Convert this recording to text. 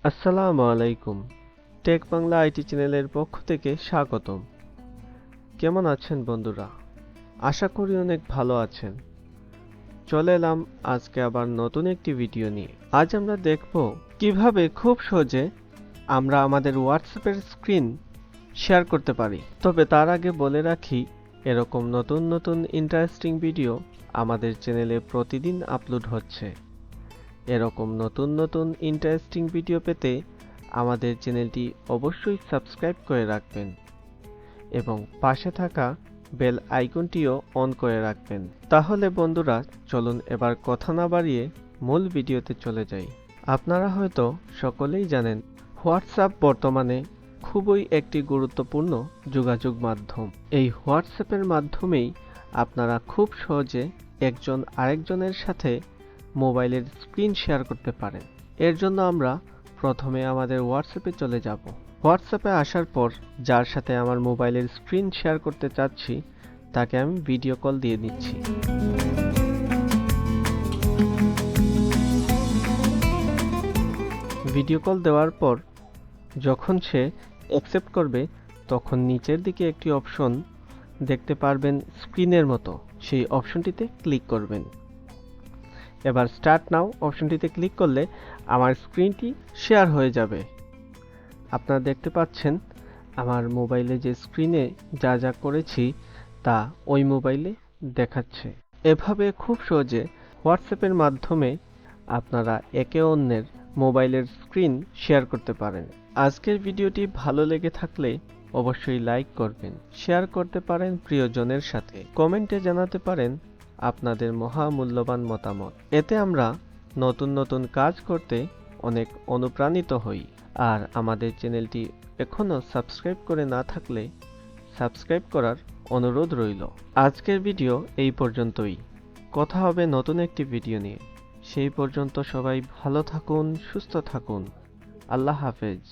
আসসালামু আলাইকুম। Take Bangla IT চ্যানেলের পক্ষ থেকে স্বাগতম। কেমন আছেন বন্ধুরা? আশা করি অনেক ভালো আছেন। চলে এলাম আজকে আবার নতুন একটি ভিডিও নিয়ে। আজ আমরা দেখব কিভাবে খুব সহজে আমরা আমাদের হোয়াটসঅ্যাপের স্ক্রিন শেয়ার করতে পারি। তবে তার আগে বলে রাখি, এরকম নতুন নতুন ইন্টারেস্টিং ভিডিও আমাদের চ্যানেলে প্রতিদিন আপলোড হচ্ছে। এরকম নতুন নতুন ইন্টারেস্টিং ভিডিও পেতে আমাদের চ্যানেলটি অবশ্যই সাবস্ক্রাইব করে রাখবেন এবং পাশে থাকা বেল আইকনটিও অন করে রাখবেন। তাহলে বন্ধুরা, চলুন এবার কথা না বাড়িয়ে মূল ভিডিওতে চলে যাই। আপনারা হয়তো সকলেই জানেন, হোয়াটসঅ্যাপ বর্তমানে খুবই একটি গুরুত্বপূর্ণ যোগাযোগ মাধ্যম। এই হোয়াটসঅ্যাপের মাধ্যমেই আপনারা খুব সহজে একজন আরেকজনের সাথে মোবাইলের স্ক্রিন শেয়ার করতে পারেন। এর জন্য আমরা প্রথমে আমাদের হোয়াটসঅ্যাপে চলে যাব। হোয়াটসঅ্যাপে আসার পর যার সাথে আমার মোবাইলের স্ক্রিন শেয়ার করতে চাচ্ছি তাকে আমি ভিডিও কল দিয়ে দিচ্ছি। ভিডিও কল দেওয়ার পর যখন সে অ্যাকসেপ্ট করবে, তখন নিচের দিকে একটি অপশন দেখতে পারবেন স্ক্রিনের মতো, সেই অপশনটিতে ক্লিক করবেন। এবার স্টার্ট নাও অপশনটিতে ক্লিক করলে আমার স্ক্রিনটি শেয়ার হয়ে যাবে। আপনারা দেখতে পাচ্ছেন আমার মোবাইলে যে স্ক্রিনে যা যা করেছি তা ওই মোবাইলে দেখাচ্ছে। এভাবে খুব সহজে হোয়াটসঅ্যাপের মাধ্যমে আপনারা একে অন্যের মোবাইলের স্ক্রিন শেয়ার করতে পারেন। আজকের ভিডিওটি ভালো লেগে থাকলে অবশ্যই লাইক করবেন, শেয়ার করতে পারেন প্রিয়জনের সাথে, কমেন্টে জানাতে পারেন আপনাদের মহামূল্যবান মতামত। এতে আমরা নতুন নতুন কাজ করতে অনেক অনুপ্রাণিত হই। আর আমাদের চ্যানেলটি এখনও সাবস্ক্রাইব করে না থাকলে সাবস্ক্রাইব করার অনুরোধ রইল। আজকের ভিডিও এই পর্যন্তই। কথা হবে নতুন একটি ভিডিও নিয়ে। সেই পর্যন্ত সবাই ভালো থাকুন, সুস্থ থাকুন। আল্লাহ হাফেজ।